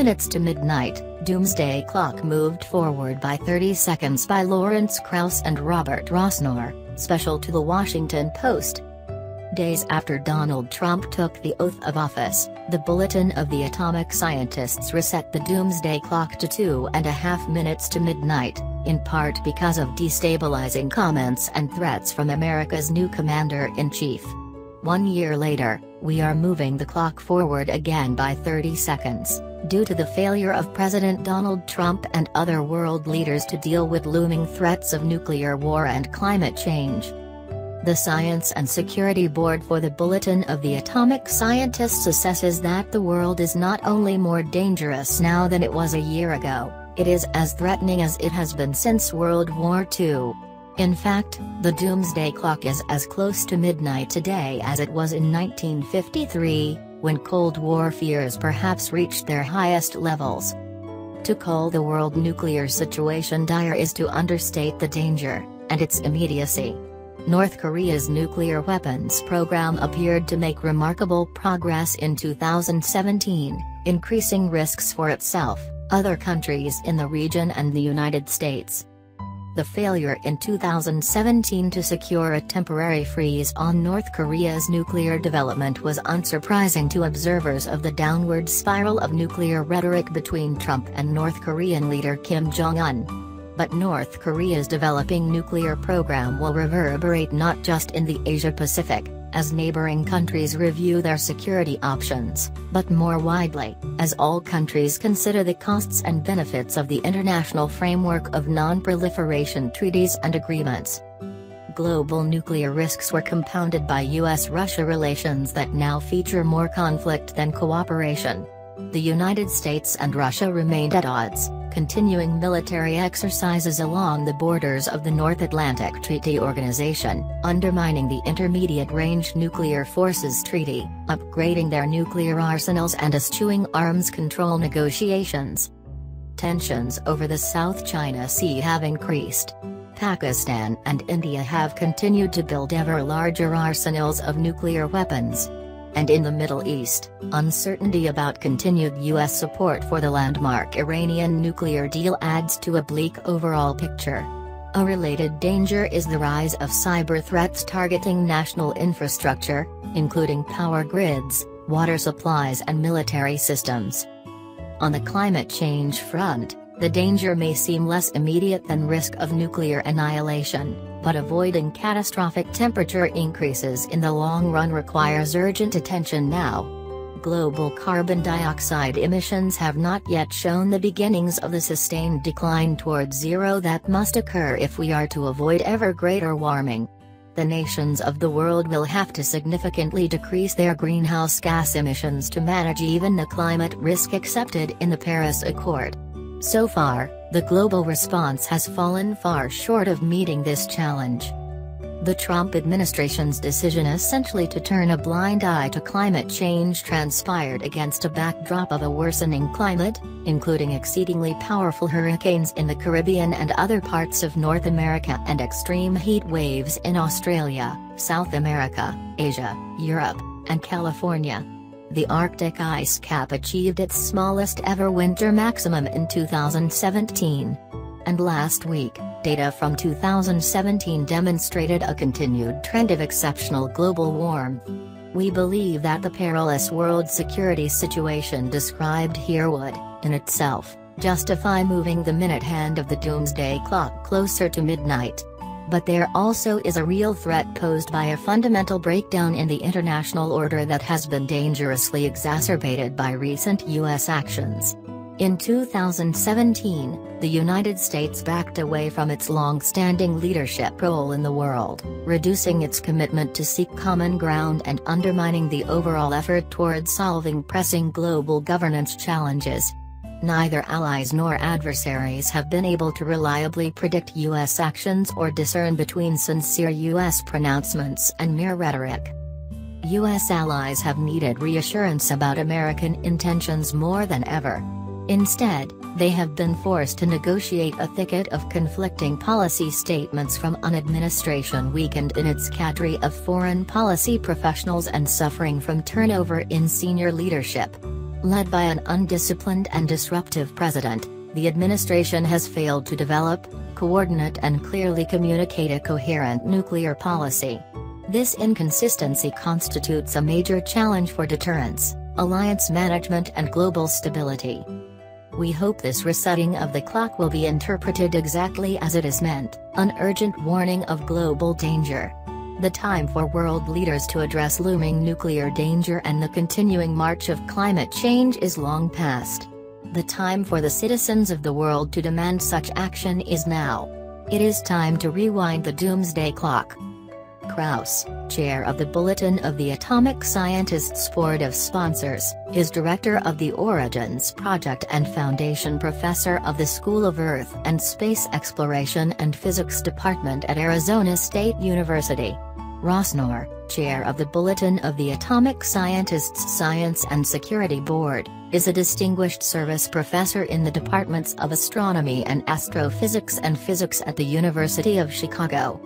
minutes to midnight, Doomsday Clock moved forward by 30 seconds by Lawrence Krauss and Robert Rossnor, special to The Washington Post. Days after Donald Trump took the oath of office, the Bulletin of the Atomic Scientists reset the Doomsday Clock to 2.5 minutes to midnight, in part because of destabilizing comments and threats from America's new Commander-in-Chief. 1 year later, we are moving the clock forward again by 30 seconds, due to the failure of President Donald Trump and other world leaders to deal with looming threats of nuclear war and climate change. The Science and Security Board for the Bulletin of the Atomic Scientists assesses that the world is not only more dangerous now than it was a year ago, it is as threatening as it has been since World War II. In fact, the Doomsday Clock is as close to midnight today as it was in 1953, when Cold War fears perhaps reached their highest levels. To call the world nuclear situation dire is to understate the danger, and its immediacy. North Korea's nuclear weapons program appeared to make remarkable progress in 2017, increasing risks for itself, other countries in the region and the United States. The failure in 2017 to secure a temporary freeze on North Korea's nuclear development was unsurprising to observers of the downward spiral of nuclear rhetoric between Trump and North Korean leader Kim Jong-un. But North Korea's developing nuclear program will reverberate not just in the Asia-Pacific, as neighboring countries review their security options, but more widely, as all countries consider the costs and benefits of the international framework of non-proliferation treaties and agreements. Global nuclear risks were compounded by US-Russia relations that now feature more conflict than cooperation. The United States and Russia remained at odds, continuing military exercises along the borders of the North Atlantic Treaty Organization, undermining the Intermediate-Range Nuclear Forces Treaty, upgrading their nuclear arsenals and eschewing arms control negotiations. Tensions over the South China Sea have increased. Pakistan and India have continued to build ever larger arsenals of nuclear weapons. And in the Middle East, uncertainty about continued U.S. support for the landmark Iranian nuclear deal adds to a bleak overall picture. A related danger is the rise of cyber threats targeting national infrastructure, including power grids, water supplies and military systems. On the climate change front, the danger may seem less immediate than risk of nuclear annihilation, but avoiding catastrophic temperature increases in the long run requires urgent attention now. Global carbon dioxide emissions have not yet shown the beginnings of the sustained decline towards zero that must occur if we are to avoid ever greater warming. The nations of the world will have to significantly decrease their greenhouse gas emissions to manage even the climate risk accepted in the Paris Accord. So far, the global response has fallen far short of meeting this challenge. The Trump administration's decision essentially to turn a blind eye to climate change transpired against a backdrop of a worsening climate, including exceedingly powerful hurricanes in the Caribbean and other parts of North America and extreme heat waves in Australia, South America, Asia, Europe, and California. The Arctic ice cap achieved its smallest ever winter maximum in 2017. And last week, data from 2017 demonstrated a continued trend of exceptional global warmth. We believe that the perilous world security situation described here would, in itself, justify moving the minute hand of the Doomsday Clock closer to midnight. But there also is a real threat posed by a fundamental breakdown in the international order that has been dangerously exacerbated by recent U.S. actions. In 2017, the United States backed away from its long-standing leadership role in the world, reducing its commitment to seek common ground and undermining the overall effort towards solving pressing global governance challenges. Neither allies nor adversaries have been able to reliably predict U.S. actions or discern between sincere U.S. pronouncements and mere rhetoric. U.S. allies have needed reassurance about American intentions more than ever. Instead, they have been forced to negotiate a thicket of conflicting policy statements from an administration weakened in its cadre of foreign policy professionals and suffering from turnover in senior leadership. Led by an undisciplined and disruptive president, the administration has failed to develop, coordinate and clearly communicate a coherent nuclear policy. This inconsistency constitutes a major challenge for deterrence, alliance management and global stability. We hope this resetting of the clock will be interpreted exactly as it is meant, an urgent warning of global danger. The time for world leaders to address looming nuclear danger and the continuing march of climate change is long past. The time for the citizens of the world to demand such action is now. It is time to rewind the doomsday clock. Krauss, chair of the Bulletin of the Atomic Scientists Board of Sponsors, is director of the Origins Project and foundation professor of the School of Earth and Space Exploration and Physics Department at Arizona State University. Rosnor, chair of the Bulletin of the Atomic Scientists Science and Security Board, is a distinguished service professor in the departments of astronomy and astrophysics and physics at the University of Chicago.